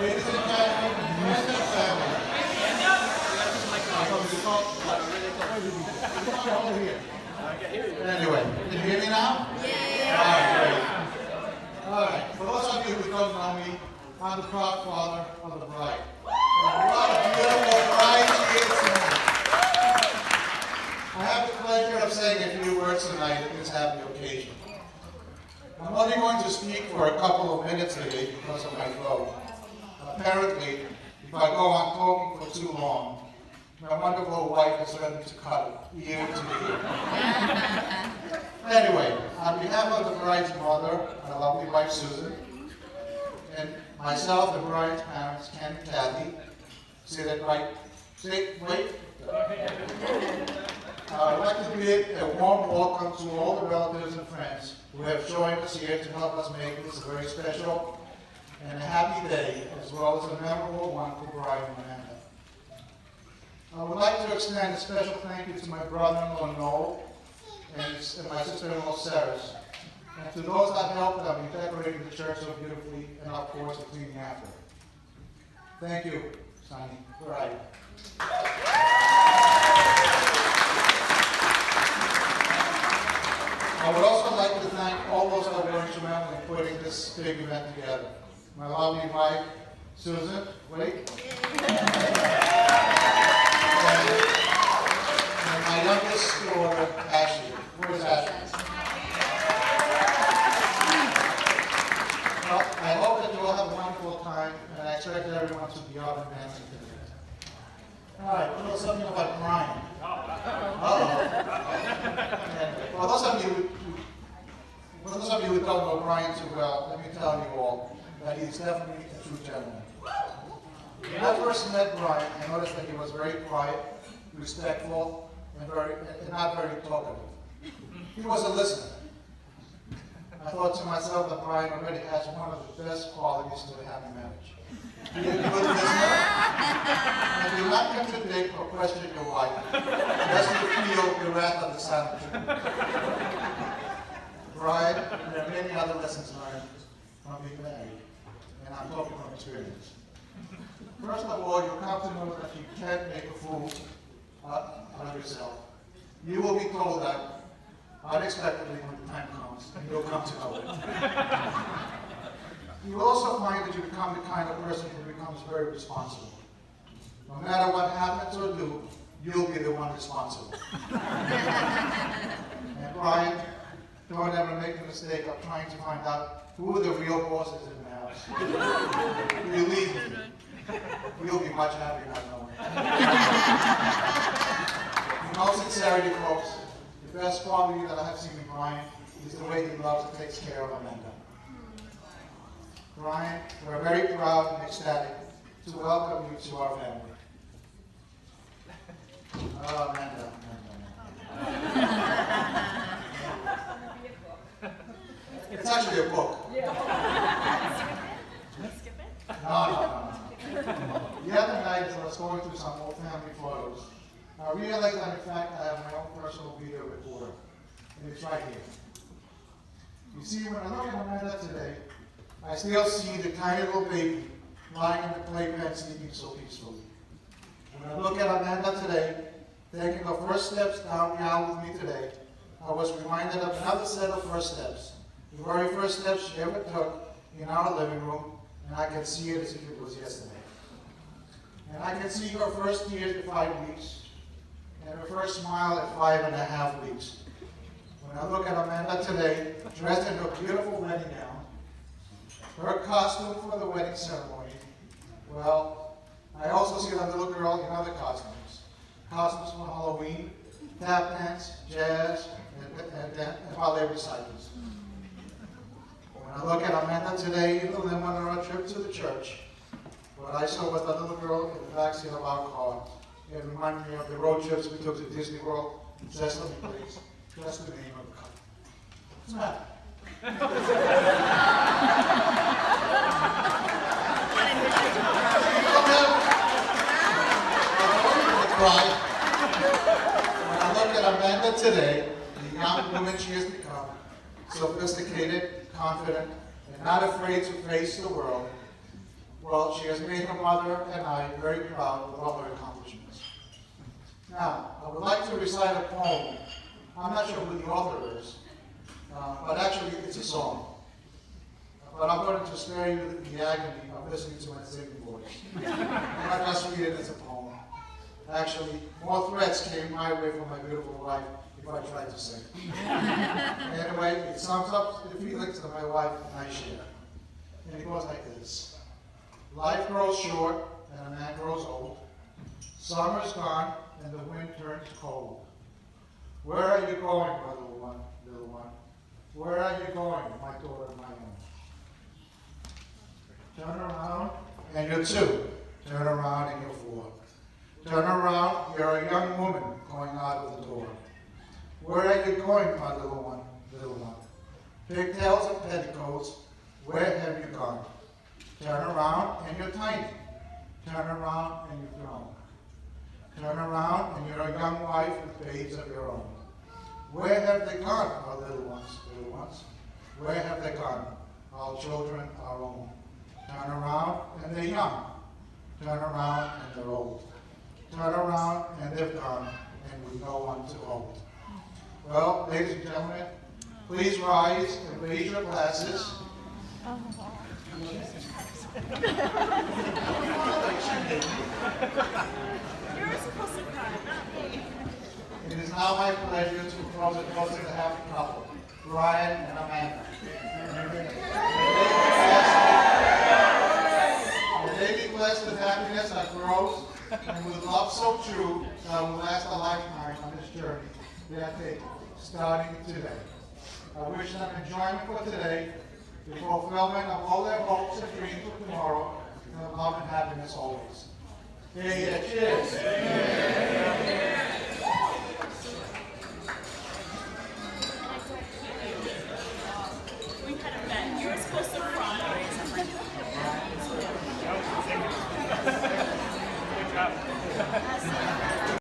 Ladies and gentlemen, friends and family. Anyway, can you hear me now? Yeah. All right, great. All right, for those of you who don't know me, I'm the proud father of the bride. And what a beautiful bride she is tonight. I have the pleasure of saying a few words tonight at this happy occasion. I'm only going to speak for a couple of minutes today because of my throat. Apparently, if I go on talking for too long, my wonderful wife is ready to cut it ear to ear. Anyway, on behalf of the bride's mother, my lovely wife Susan, and myself, the bride's parents, Ken and Kathy, say that right, wait. I'd like to bid a warm welcome to all the relatives and friends who have joined us here to help us make this a very special and a happy day, as well as a memorable one for Bride and Amanda. I would like to extend a special thank you to my brother-in-law Noel and my sister-in-law Sarah, and to those that helped them in decorating the church so beautifully, and of course, cleaning after. Thank you, Sonny. Bride. I would also like to thank all those that were instrumental in putting this big event together. My lovely wife, Susan, and my youngest daughter, Ashley. Where is Ashley? Well, I hope that you all have a wonderful time, and I expect everyone to be out and dancing today. All right, a little something about Brian. For those of you who don't know Brian too well, let me tell you all that he's definitely a true gentleman. When I first met Brian, I noticed that he was very quiet, respectful, and not very talkative. He was a listener. I thought to myself that Brian already has one of the best qualities to a happy marriage. He is a good listener, and do not contradict or question your wife, lest you feel the wrath of the silent treatment. Brian, there are many other lessons learned from being married, and I'm talking from experience. First of all, you'll come to know that you can't make a fool of yourself. You will be told that unexpectedly when the time comes, and you'll come to know it. You will also find that you become the kind of person who becomes very responsible. No matter what happens or do, you'll be the one responsible. And Brian, don't ever make the mistake of trying to find out who the real boss is in the house. Believe me, you'll be much happier not knowing. In all sincerity, folks, the best quality that I have seen in Brian is the way he loves and takes care of Amanda. Brian, we're very proud and ecstatic to welcome you to our family. Oh, Amanda. It's actually a book. No. The other night, as I was going through some old family photos, I realized that in fact I have my own personal video recorder, and it's right here. You see, when I look at Amanda today, I still see the tiny little baby lying in the playpen sleeping so peacefully. When I look at Amanda today, taking her first steps down the aisle with me today, I was reminded of another set of first steps. The very first steps she ever took in our living room, and I can see it as if it was yesterday. And I can see her first tears at 5 weeks, and her first smile at 5.5 weeks. When I look at Amanda today, dressed in her beautiful wedding gown, her costume for the wedding ceremony, well, I also see that little girl in other costumes. Costumes for Halloween, tap dance, jazz, and ballet recitals. When I look at Amanda today in the limo on our trip to the church, what I saw was that little girl in the backseat of our car. It reminded me of the road trips we took to Disney World, Sesame Place. That's the name of the car. What's that? When I look at Amanda today, the young woman she has become, sophisticated, confident, and not afraid to face the world, Well, she has made her mother and I very proud with all her accomplishments. Now, I would like to recite a poem. I'm not sure who the author is, but actually it's a song. But I'm going to spare you the agony of listening to my singing voice. I'm not just read it as a poem. Actually, more threats came my way from my beautiful wife if I tried to sing. Anyway, it sums up the feelings that my wife and I share. And it goes like this. Life grows short and a man grows old. Summer's gone and the wind turns cold. Where are you going, my little one, little one? Where are you going, my daughter, my own? Turn around and you're two. Turn around and you're four. Turn around, you're a young woman going out of the door. Where are you going, my little one, little one? Pigtails and petticoats, where have you gone? Turn around and you're tiny. Turn around and you've grown. Turn around and you're a young wife with babes of your own. Where have they gone, our little ones, little ones? Where have they gone, our children, our own? Turn around and they're young. Turn around and they're old. Turn around and they've gone, and with no one to hold. Well, ladies and gentlemen, please rise and raise your glasses. You're supposed to cry, not me. It is now my pleasure to propose a toast to the happy couple, Brian and Amanda. May they be blessed with happiness that grows, and with love so true that will last a lifetime on this journey they are taking, starting today. I wish them enjoyment for today, the fulfillment of all their hopes and dreams for tomorrow, and love and happiness always. Cheers.